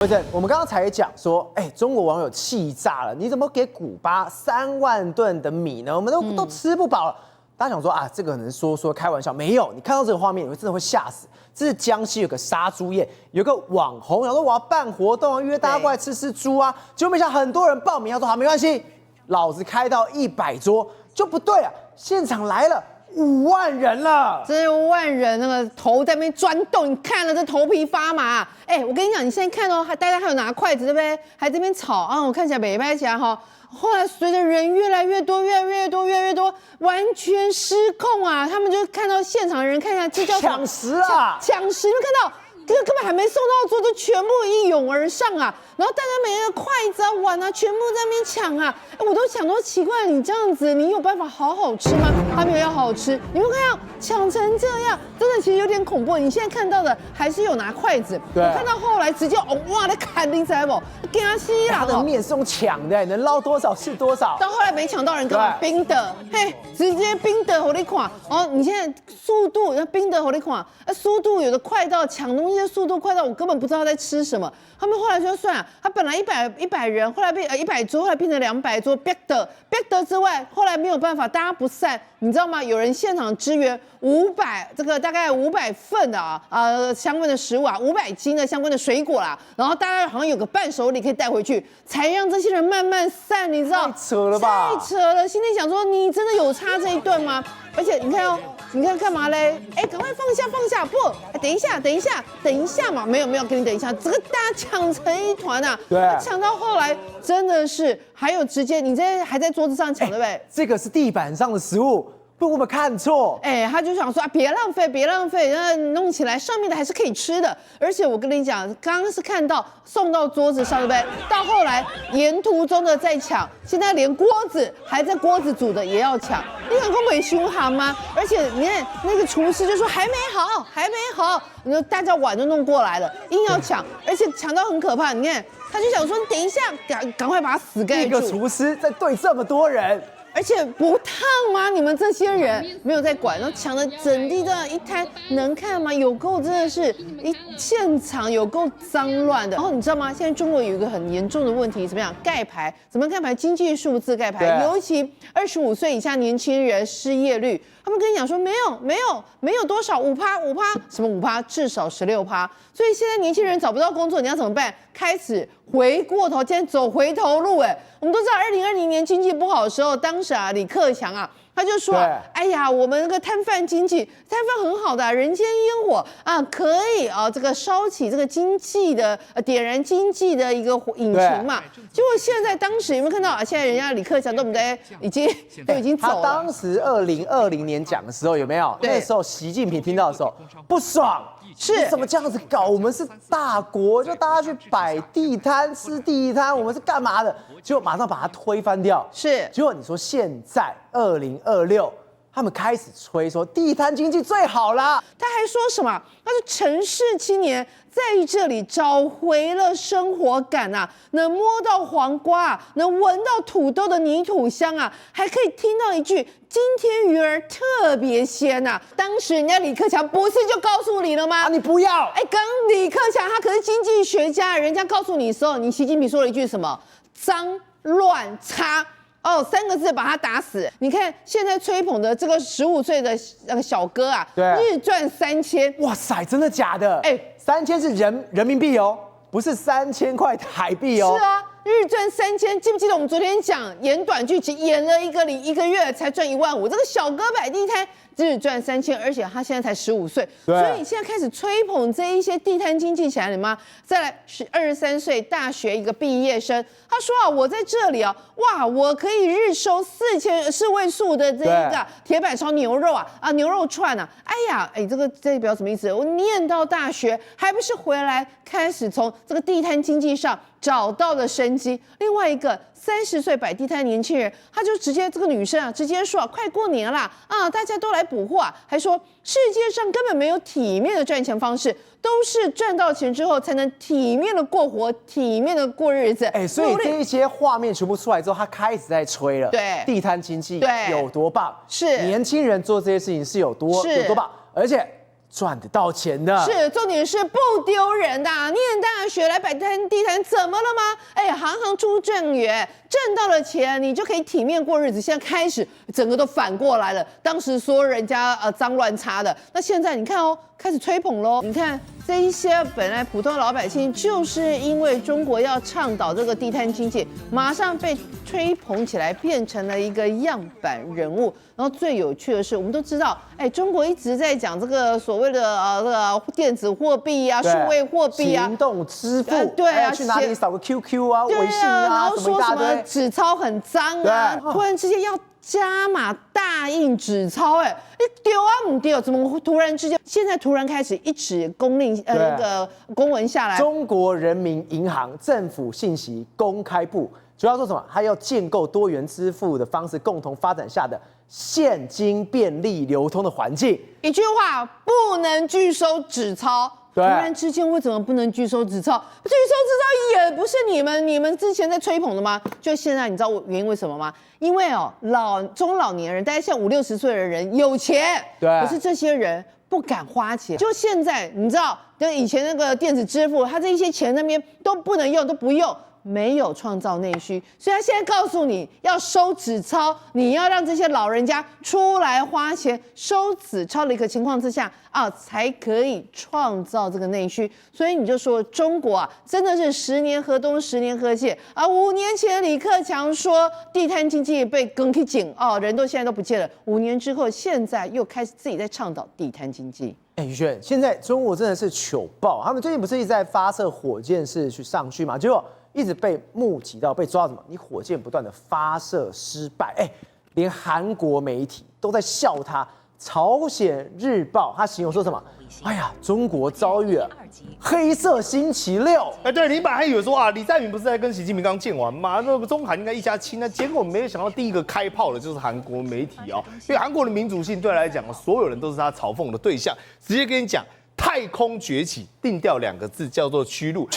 对不对？我们刚刚才讲说，中国网友气炸了，你怎么给古巴3万吨的米呢？我们都吃不饱了。大家想说啊，这个可能说开玩笑，没有。你看到这个画面，你会真的会吓死。这是江西有个杀猪宴，有个网红想说我要办活动啊，约大家过来吃猪啊，结果没想到很多人报名，他说好没关系，老子开到100桌就不对啊，现场来了5万人了，这5万人那个头在那边钻洞，你看了这头皮发麻。我跟你讲，你现在看哦，大家还有拿筷子对不对？还这边吵啊，我看起来北拍起来哈。后来随着人越来越多，完全失控啊！他们就看到现场的人看一下，这叫抢食啊！抢食，看到这个根本还没送到桌，就全部一涌而上啊！然后大家每一个筷子啊、碗啊，全部在那边抢啊！我都想说奇怪，你这样子，你有办法好好吃吗？他没有要好好吃，你们看到抢成这样，真的其实有点恐怖。你现在看到的还是有拿筷子，我看到后来直接哇的砍你知道不？给他吸啦！他的面是用抢的，能捞多少是多少。到后来没抢到人，根本冰的，直接冰的给你看。哦，你现在速度要冰的给你看，速度有的快到抢东西的速度快到我根本不知道在吃什么。他们后来就算了，他本来100人，后来变100桌，后来变成200桌，逼的之外，后来没有办法，大家不散，你知道吗？有人现场支援500这个大概500份的相关的食物啊，500斤的相关的水果啦，然后大家好像有个伴手礼可以带回去，才让这些人慢慢散，你知道？太扯了吧！太扯了，心里想说你真的有差这一顿吗？而且你看哦，你看干嘛嘞？赶快放下！不，等一下嘛，没有，给你等一下，这个大家抢成一团啊！对，抢到后来真的是还有直接你还在桌子上抢，对不对？这个是地板上的食物。被我们看错，他就想说啊，别浪费，那弄起来上面的还是可以吃的。而且我跟你讲，刚刚是看到送到桌子上，对不对？到后来沿途中的在抢，现在连锅子还在锅子煮的也要抢，你想跟美凶行吗？而且你看那个厨师就说还没好，那大家碗都弄过来了，硬要抢，而且抢到很可怕。你看他就想说，你等一下，赶快把它死盖住。一个厨师在对这么多人。而且不烫吗？你们这些人没有在管，然后抢的整地这样一摊，能看吗？有够真的是现场有够脏乱的。然后你知道吗？现在中国有一个很严重的问题，怎么样？盖牌？怎么盖牌？经济数字盖牌，尤其25岁以下年轻人失业率，他们跟你讲说没有多少5%，什么5%？至少16%。所以现在年轻人找不到工作，你要怎么办？开始回过头，今天走回头路。我们都知道2020年经济不好的时候，当时李克强他就说，哎呀，我们那个摊贩经济，摊贩很好的，人间烟火可以这个烧起这个经济的点燃经济的一个引擎嘛。结果现在当时有没有看到现在人家李克强都已经走了。他当时2020年讲的时候有没有？那时候习近平听到的时候不爽。是你怎么这样子搞？我们是大国，就大家去摆地摊、吃地摊，我们是干嘛的？结果马上把它推翻掉。是，结果你说现在2026，他们开始吹说地摊经济最好啦。他还说什么？他说城市青年在这里找回了生活感能摸到黄瓜能闻到土豆的泥土香还可以听到一句今天鱼儿特别鲜当时人家李克强不是就告诉你了吗？你不要！刚李克强他可是经济学家，人家告诉你的时候，你习近平说了一句什么？脏乱差。3个字把他打死。你看现在吹捧的这个15岁的那个小哥日赚3000，哇塞，真的假的？3000是人民币哦，不是3000块台币哦。是啊，日赚3000，记不记得我们昨天讲演短剧，只演了一个月才赚1万5，这个小哥摆地摊日赚3000，而且他现在才15岁，所以你现在开始吹捧这一些地摊经济起来了吗？再来是23岁大学一个毕业生，他说我在这里哇，我可以日收4位数的这一个铁板烧牛肉牛肉串哎呀，这代表什么意思？我念到大学，还不是回来开始从这个地摊经济上找到了生机。另外一个30岁摆地摊的年轻人，他就直接这个女生直接说快过年啦大家都来补货还说世界上根本没有体面的赚钱方式，都是赚到钱之后才能体面的过活，体面的过日子。所以这一些画面全部出来之后，他开始在吹了，地摊经济有多棒，是年轻人做这些事情是有多棒，而且赚得到钱的。是，重点是不丢人的念大学来摆地摊，怎么了吗？哎，行行出状元，挣到了钱，你就可以体面过日子。现在开始整个都反过来了，当时说人家脏乱差的，那现在你看哦，开始吹捧喽。你看这一些本来普通老百姓，就是因为中国要倡导这个地摊经济，马上被吹捧起来，变成了一个样板人物。然后最有趣的是，我们都知道，哎，中国一直在讲这个所谓的这个电子货币啊、数位货币啊、行动支付，对啊，去哪里扫个 QQ 啊、微信啊，然啊，后说什么纸钞很脏啊，对突然之间要加码大印纸钞，哎，你丢啊不丢？怎么会突然之间现在突然开始一纸公令那个公文下来？中国人民银行政府信息公开部主要做什么？它要建构多元支付的方式共同发展下的现金便利流通的环境。一句话，不能拒收纸钞。突对然之间为什么不能拒收纸钞？拒收纸钞也不是你们之前在吹捧的吗？就现在你知道原因为什么吗？因为哦，中老年人，大概像50、60岁的人有钱，对，可是这些人不敢花钱。就现在你知道，跟以前那个电子支付，他这一些钱那边都不能用，都不用。没有创造内需，所以他现在告诉你要收纸钞，你要让这些老人家出来花钱收纸钞的一个情况之下啊，才可以创造这个内需。所以你就说中国啊，真的是10年河东10年河西啊。5年前李克强说地摊经济被更起紧哦，人都现在都不见了。5年之后，现在又开始自己在倡导地摊经济。宇轩，现在中国真的是糗爆，他们最近不是一直在发射火箭式上去嘛，结果一直被目击到被抓到什么？你火箭不断的发射失败，连韩国媒体都在笑他。朝鲜日报他形容说什么？哎呀，中国遭遇了黑色星期六。对，你本来还以为说啊，李在明不是在跟习近平刚见完吗？那中韩应该一家亲，那结果没有想到第一个开炮的就是韩国媒体哦，因为韩国的民主性对他来讲，所有人都是他嘲讽的对象，直接跟你讲。太空崛起，定调2个字叫做屈辱，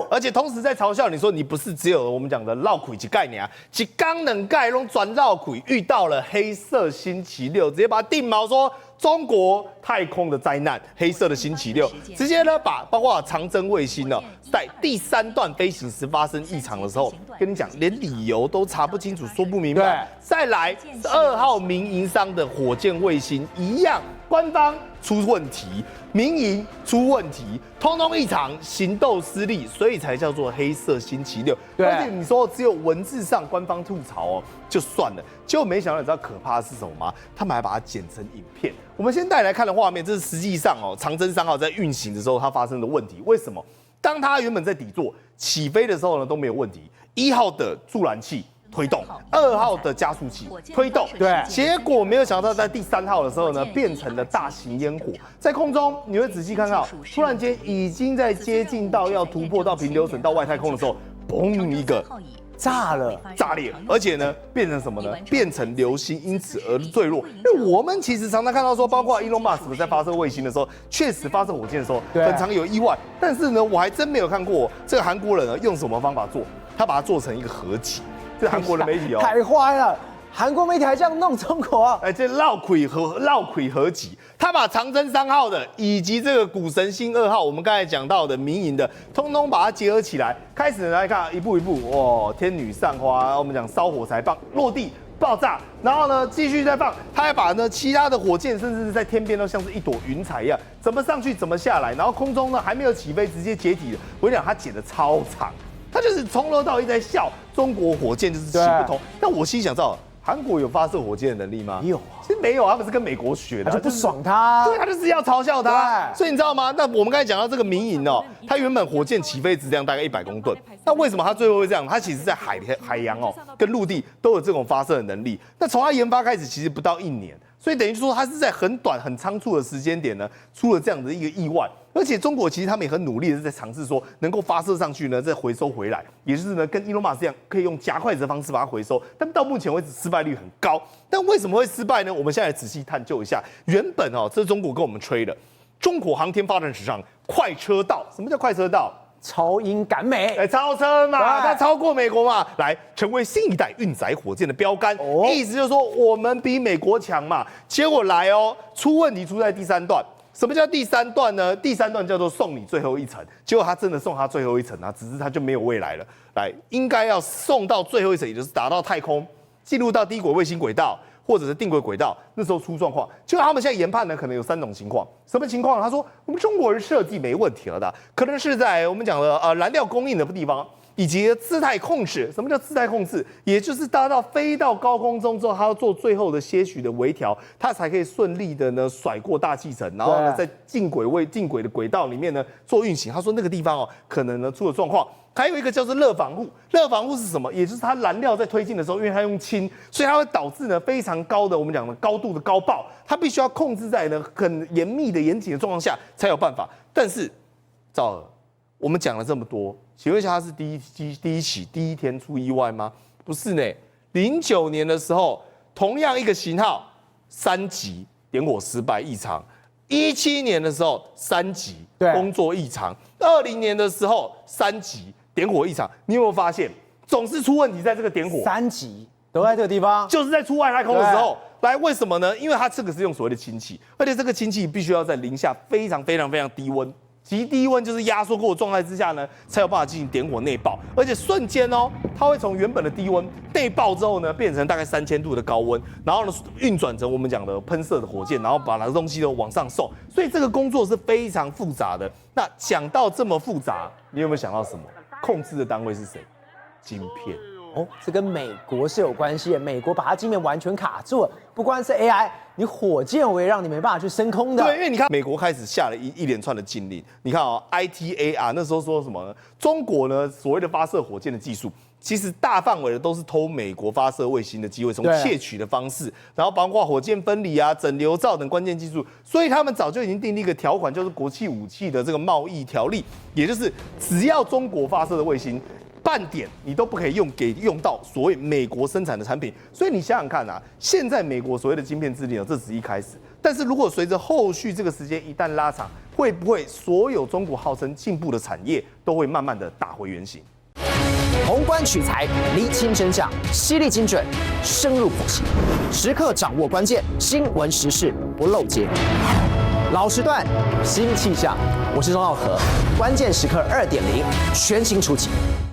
而且同时在嘲笑你说你不是只有我们讲的绕轨几概念啊，几刚能盖弄转绕轨，遇到了黑色星期六，直接把它定锚说中国太空的灾难，黑色的星期六，直接呢把包括长征卫星呢，在第3段飞行时发生异常的时候，跟你讲连理由都查不清楚，说不明白。再来2号民营商的火箭卫星一样，官方出问题，民营出问题，通通异常，行动失利，所以才叫做黑色星期六。而且你说只有文字上官方吐槽哦，就算了，结果没想到你知道可怕的是什么吗？他们还把它剪成影片。我们先带来看的画面，这是实际上哦，长征3号在运行的时候它发生的问题。为什么？当它原本在底座起飞的时候呢都没有问题，1号的助燃器推动，2号的加速器推动，对，结果没有想到在第3号的时候呢，变成了大型烟火，在空中你会仔细看到，突然间已经在接近到要突破到平流层到外太空的时候，嘣一个炸裂，而且呢变成什么呢？变成流星，因此而坠落。因为我们其实常常看到说，包括 Elon Musk 在发射卫星的时候，确实发射火箭的时候很常有意外，但是呢，我还真没有看过这个韩国人呢用什么方法做，他把它做成一个合集。这韩国的媒体哦，太坏了！韩国媒体还这样弄中国，这绕轨合集，他把长征3号的以及这个古神星2号，我们刚才讲到的民营的，通通把它结合起来，开始来看一步一步，哇，天女散花，我们讲烧火柴棒落地爆炸，然后呢继续再放，他还把呢其他的火箭，甚至是在天边都像是一朵云彩一样，怎么上去怎么下来，然后空中呢还没有起飞，直接解体了。我跟你讲，他剪得超长。他就是从头到尾在笑中国火箭就是行不通，但我心想到韩国有发射火箭的能力吗？没有，其实没有，他们是跟美国学的，就不爽他，对，他就是要嘲笑他。所以你知道吗？那我们刚才讲到这个民营哦，它原本火箭起飞质量大概100公吨，那为什么它最后会这样？它其实在海洋哦跟陆地都有这种发射的能力。那从它研发开始，其实不到1年。所以等于说，它是在很短、很仓促的时间点呢，出了这样的一个意外。而且中国其实他们也很努力的在尝试说，能够发射上去呢，再回收回来，也就是呢，跟Elon Musk一样，可以用加快的方式把它回收。但到目前为止，失败率很高。但为什么会失败呢？我们现在仔细探究一下。原本哦，这是中国跟我们吹的，中国航天发展史上快车道。什么叫快车道？超英赶美，超车嘛，它超过美国嘛，来成为新一代运载火箭的标杆。意思就是说，我们比美国强嘛。结果来哦，出问题出在第3段。什么叫第3段呢？第3段叫做送你最后一程，结果他真的送他最后一程啊，只是他就没有未来了。来，应该要送到最后一程，也就是达到太空，进入到低轨卫星轨道或者是定轨轨道，那时候出状况。结果他们现在研判呢，可能有3种情况。什么情况？他说我们中国人设计没问题了的，可能是在我们讲的燃料供应的地方。以及姿态控制，什么叫姿态控制？也就是飞到高空中之后，它要做最后的些许的微调，它才可以顺利的呢甩过大气层，然后呢在进轨的轨道里面呢做运行。他说那个地方可能呢出了状况。还有一个叫做热防护，热防护是什么？也就是它燃料在推进的时候，因为它用氢，所以它会导致呢非常高的我们讲的高度的高爆，它必须要控制在呢很严密的严谨的状况下才有办法。但是赵尔，我们讲了这么多，请问一下，它是第一天出意外吗？不是呢。09年的时候，同样一个型号，3级点火失败异常；17年的时候3级工作异常；20年的时候3级点火异常。你有没有发现，总是出问题在这个点火？3级都在这个地方，就是在出外太空的时候。来，为什么呢？因为它这个是用所谓的氢气，而且这个氢气必须要在零下非常低温。极低温就是压缩过的状态之下呢，才有办法进行点火内爆，而且瞬间它会从原本的低温内爆之后呢，变成大概3000度的高温，然后呢运转成我们讲的喷射的火箭，然后把那个东西都往上送，所以这个工作是非常复杂的。那讲到这么复杂，你有没有想到什么？控制的单位是谁？晶片。这跟美国是有关系的。美国把它晶片完全卡住了，不光是 AI， 你火箭我也让你没办法去升空的。对，因为你看，美国开始下了一连串的禁令。你看ITAR 那时候说什么呢？中国呢所谓的发射火箭的技术，其实大范围的都是偷美国发射卫星的机会，从窃取的方式，然后包括火箭分离啊、整流罩等关键技术。所以他们早就已经订立一个条款，就是国际武器的这个贸易条例，也就是只要中国发射的卫星半点你都不可以用到所谓美国生产的产品，所以你想想看啊，现在美国所谓的晶片制定这只是一开始，但是如果随着后续这个时间一旦拉长，会不会所有中国号称进步的产业都会慢慢的打回原形？宏观取材，厘清真相，犀利精准，深入剖析，时刻掌握关键，新闻时事不漏接。老时段，新气象，我是钟浩和，关键时刻2.0全新出击。